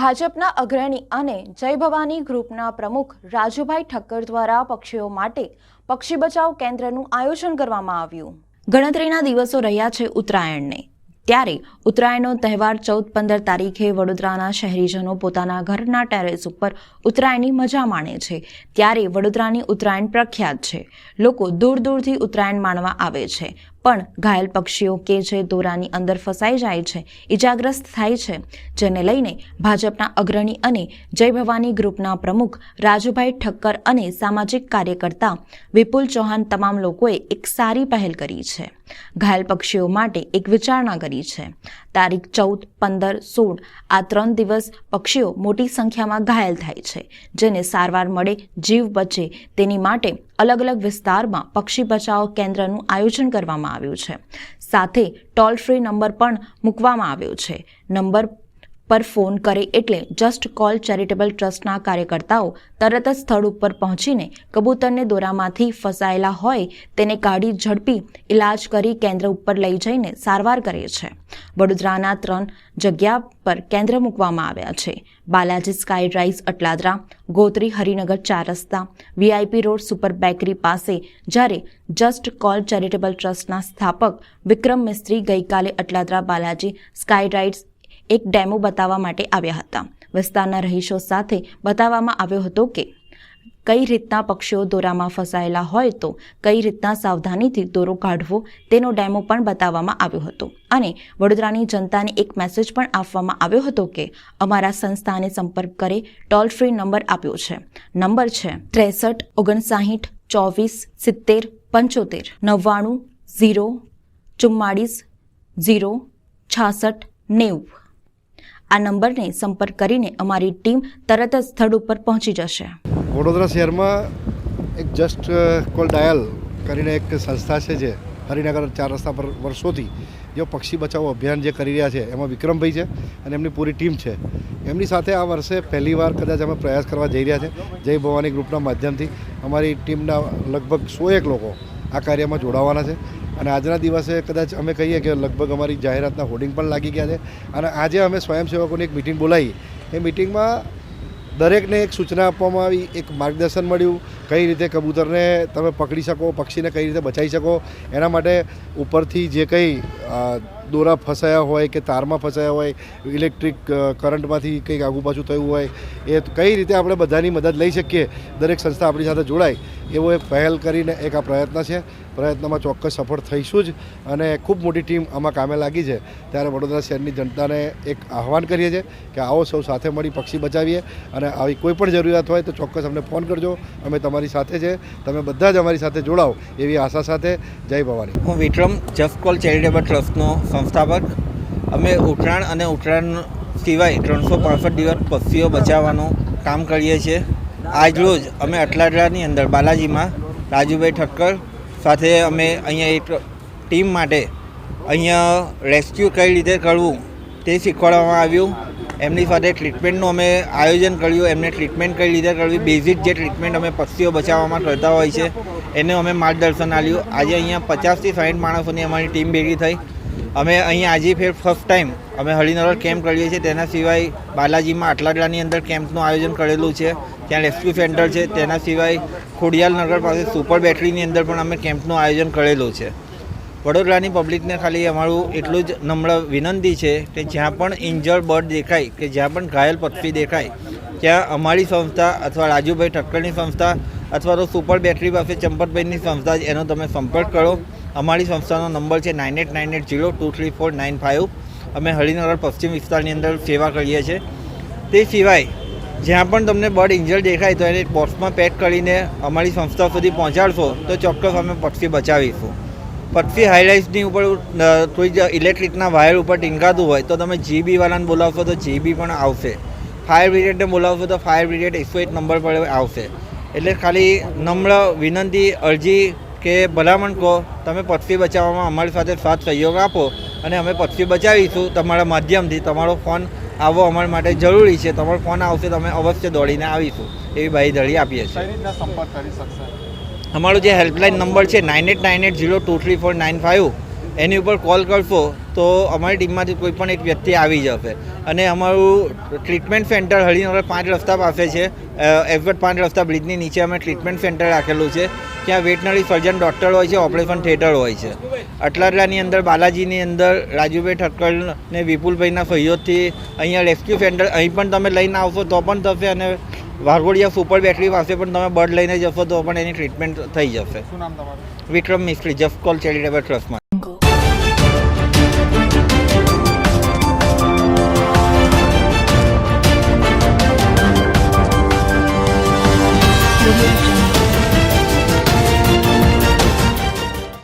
ભાજપના અગ્રણી અને જય ભવાની ગ્રુપના પ્રમુખ રાજુભાઈ ઠક્કર દ્વારા પક્ષીઓ માટે પક્ષી બચાવ કેન્દ્રનું આયોજન કરવામાં આવ્યું। ગણતરીના દિવસો રહ્યા છે ઉત્તરાયણને, ત્યારે ઉત્તરાયણનો તહેવાર 14-15 તારીખે વડોદરાના શહેરીજનો પોતાના ઘરના ટેરેસ ઉપર ઉત્તરાયણની મજા માણે છે। ત્યારે વડોદરાની ઉત્તરાયણ પ્રખ્યાત છે, લોકો દૂર દૂરથી ઉત્તરાયણ માણવા આવે છે, પણ ઘાયલ પક્ષીઓ કે જે દોરાની અંદર ફસાઈ જાય છે, ઇજાગ્રસ્ત થાય છે, જેને લઈને ભાજપના અગ્રણી અને જય ભવાની ગ્રુપના પ્રમુખ રાજુભાઈ ઠક્કર અને સામાજિક કાર્યકર્તા વિપુલ ચૌહાણ તમામ લોકોએ એક સારી પહેલ કરી છે। ઘાયલ પક્ષીઓ માટે એક વિચારણા કરી છે। તારીખ 14, 15, 16 આ 3 દિવસ પક્ષીઓ મોટી સંખ્યામાં ઘાયલ થાય છે, જેને સારવાર મળે, જીવ બચે તેની માટે અલગ અલગ વિસ્તારમાં પક્ષી બચાવ કેન્દ્રનું આયોજન કરવામાં આવ્યું છે। સાથે ટોલ ફ્રી નંબર પણ મૂકવામાં આવ્યો છે। નંબર પર ફોન કરે એટલે જસ્ટ કોલ ચેરિટેબલ ટ્રસ્ટના કાર્યકર્તાઓ તરત જ સ્થળ ઉપર પહોંચીને કબૂતરને દોરામાંથી ફસાયેલા હોય તેને કાઢી ઝડપી ઇલાજ કરી કેન્દ્ર ઉપર લઈ જઈને સારવાર કરે છે। વડોદરાના 3 જગ્યા પર કેન્દ્ર મૂકવામાં આવ્યા છે: બાલાજી સ્કાય રાઇઝ અટલાદરા, ગોત્રી હરિનગર 4 રસ્તા, VIP રોડ સુપર બેકરી પાસે। જ્યારે જસ્ટ કોલ ચેરિટેબલ ટ્રસ્ટના સ્થાપક વિક્રમ મિસ્ત્રી ગઈકાલે અટલાદરા બાલાજી સ્કાય રાઇડ્સ એક ડેમો બતાવવા માટે આવ્યા હતા। વિસ્તારના રહીશો સાથે બતાવવામાં આવ્યો હતો કે કઈ રીતના પક્ષીઓ દોરામાં ફસાયેલા હોય તો કઈ રીતના સાવધાનીથી દોરો કાઢવો તેનો ડેમો પણ બતાવવામાં આવ્યો હતો અને વડોદરાની જનતાને એક મેસેજ પણ આપવામાં આવ્યો હતો કે અમારા સંસ્થાને સંપર્ક કરે। ટોલ ફ્રી નંબર આપ્યો છે, નંબર છે 63 59 24 70 75 99 0 44 0 66 90। આ નંબરને સંપર્ક કરીને અમારી ટીમ તરત જ સ્થળ ઉપર પહોંચી જશે। વડોદરા શહેરમાં એક જસ્ટ કોલ ડાયલ કરીને એક સંસ્થા છે જે હરિનગર 4 રસ્તા પર વર્ષોથી જે પક્ષી બચાવો અભિયાન જે કરી રહ્યા છે, એમાં વિક્રમભાઈ છે અને એમની પૂરી ટીમ છે। એમની સાથે આ વર્ષે પહેલીવાર કદાચ અમે પ્રયાસ કરવા જઈ રહ્યા છે। જય ભવાની ગ્રુપના માધ્યમથી અમારી ટીમના લગભગ 101 લોકો આ કાર્યમાં જોડાવાના છે અને આજના દિવસે કદાચ અમે કહીએ કે લગભગ અમારી જાહેરાતના હોર્ડિંગ પણ લાગી ગયા છે અને આજે અમે સ્વયંસેવકોની એક મિટિંગ બોલાવી। એ મિટિંગમાં દરેકને એક સૂચના આપવામાં આવી, એક માર્ગદર્શન મળ્યું કઈ રીતે કબૂતરને તમે પકડી શકો, પક્ષીને કઈ રીતે બચાવી શકો, એના માટે ઉપરથી જે કંઈ દોરા ફસાયા હોય કે તારમાં ફસાયા હોય, ઇલેક્ટ્રિક કરંટમાંથી કંઈક આગુ પાછું થયું હોય, એ કઈ રીતે આપણે બધાની મદદ લઈ શકીએ, દરેક સંસ્થા આપણી સાથે જોડાય એવો એક પહેલ કરીને એક આ પ્રયત્ન છે। પ્રયત્નમાં ચોક્કસ સફળ થઈશું જ અને ખૂબ મોટી ટીમ આમાં કામે લાગી છે। ત્યારે વડોદરા શહેરની જનતાને એક આહવાન કરીએ છીએ કે આવો સૌ સાથે મળી પક્ષી બચાવીએ અને આવી કોઈ પણ જરૂરિયાત હોય તો ચોક્કસ અમને ફોન કરજો, અમે તમારી સાથે છે, તમે બધા જ અમારી સાથે જોડાઓ એવી આશા સાથે જય ભવાની। હું વિક્રમ, જસ્ટ કોલ ચેરિટેબલ ટ્રસ્ટનો સંસ્થાપક। અમે ઉત્તરાયણ અને ઉત્તરાયણ સિવાય 365 દિવસ પક્ષીઓ બચાવવાનું કામ કરીએ છીએ। આજરોજ અમે અટલાદરાની અંદર બાલાજીમાં રાજુભાઈ ઠક્કર સાથે અમે અહીંયા એક ટીમ માટે અહીંયા રેસ્ક્યુ કઈ રીતે કરવું તે શીખવાડવામાં આવ્યું। એમની સાથે ટ્રીટમેન્ટનું અમે આયોજન કર્યું, એમને ટ્રીટમેન્ટ કઈ રીતે કરવી, બેઝિક જે ટ્રીટમેન્ટ અમે પક્ષીઓ બચાવવામાં કરતા હોય છે એને અમે માર્ગદર્શન આપ્યું। આજે અહીંયા 50થી 60 માણસોની અમારી ટીમ ભેગી થઈ। અમે અહીંયા આજે ફેર ફર્સ્ટ ટાઈમ અમે હરિનગર કેમ્પ કરીએ છીએ। તેના સિવાય બાલાજીમાં અટલાદરાની અંદર કેમ્પનું આયોજન કરેલું છે, ત્યાં રેસ્ક્યુ સેન્ટર છે। તેના સિવાય ખોડિયાલનગર પાસે સુપર બેટરીની અંદર પણ અમે કેમ્પનું આયોજન કરેલું છે। વડોદરાની પબ્લિકને ખાલી અમારું એટલું જ નમ્ર વિનંતી છે કે જ્યાં પણ ઇન્જર્ડ બર્ડ દેખાય કે જ્યાં પણ ઘાયલ પક્ષી દેખાય ત્યાં અમારી સંસ્થા અથવા રાજુભાઈ ઠક્કરની સંસ્થા અથવા તો સુપર બેટરી પાસે ચંપતભાઈની સંસ્થા એનો તમે સંપર્ક કરો। અમારી સંસ્થાનો નંબર છે 9898023495। અમે હરિનગર પશ્ચિમ વિસ્તારની અંદર સેવા કરીએ છીએ। તે સિવાય જ્યાં પણ તમને બર્ડ ઇન્જર દેખાય તો એને બોક્સમાં પેક કરીને અમારી સંસ્થા સુધી પહોંચાડશો તો ચોક્કસ અમે પક્ષી બચાવીશું। પક્ષી હાઈલાઇટ્સની ઉપર કોઈ ઇલેક્ટ્રિકના વાયર ઉપર ટીંકાતું હોય તો તમે GB વાળાને બોલાવશો તો GB પણ આવશે। ફાયર બ્રિગેડને બોલાવશો તો ફાયર બ્રિગેડ 101 નંબર પર આવશે। એટલે ખાલી નમ્ર વિનંતી, અરજી કે ભલામણ કહો, તમે પક્ષી બચાવવામાં અમારી સાથે સાથ સહયોગ આપો અને અમે પક્ષી બચાવીશું। તમારા માધ્યમથી તમારો ફોન આવવો અમારા માટે જરૂરી છે। તમારો ફોન આવશે તો અમે અવશ્ય દોડીને આવીશું એવી બાંયધરી આપીએ છીએ। અમારો જે હેલ્પલાઇન નંબર છે 9898023495 એની ઉપર કોલ કરશો તો અમારી ટીમમાંથી કોઈ પણ એક વ્યક્તિ આવી જશે અને અમારું ટ્રીટમેન્ટ સેન્ટર હરિનગર 5 રસ્તા પાસે છે. એફવર્ટ 5 રસ્તા બ્રિજની નીચે અમે ટ્રીટમેન્ટ સેન્ટર રાખેલું છે. ત્યાં વેટનરી સર્જન ડૉક્ટર હોય છે, ઓપરેશન થિયેટર હોય છે. અટલાદરાની અંદર બાલાજીની અંદર રાજુભાઈ ઠક્કર ને વિપુલભાઈના સહયોગથી અહીંયા રેસ્ક્યુ સેન્ટર અહીં પણ તમે લઈને આવશો તો પણ થશે અને વાઘોડિયા સુપર બેટરી પાસે પણ તમે બર્ડ લઈને જશો તો પણ એની ટ્રીટમેન્ટ થઈ જશે. શું નામ તમારું? વિક્રમ મિસ્ત્રી, જસ્ટ કોલ ચેરિટેબલ ટ્રસ્ટમાં.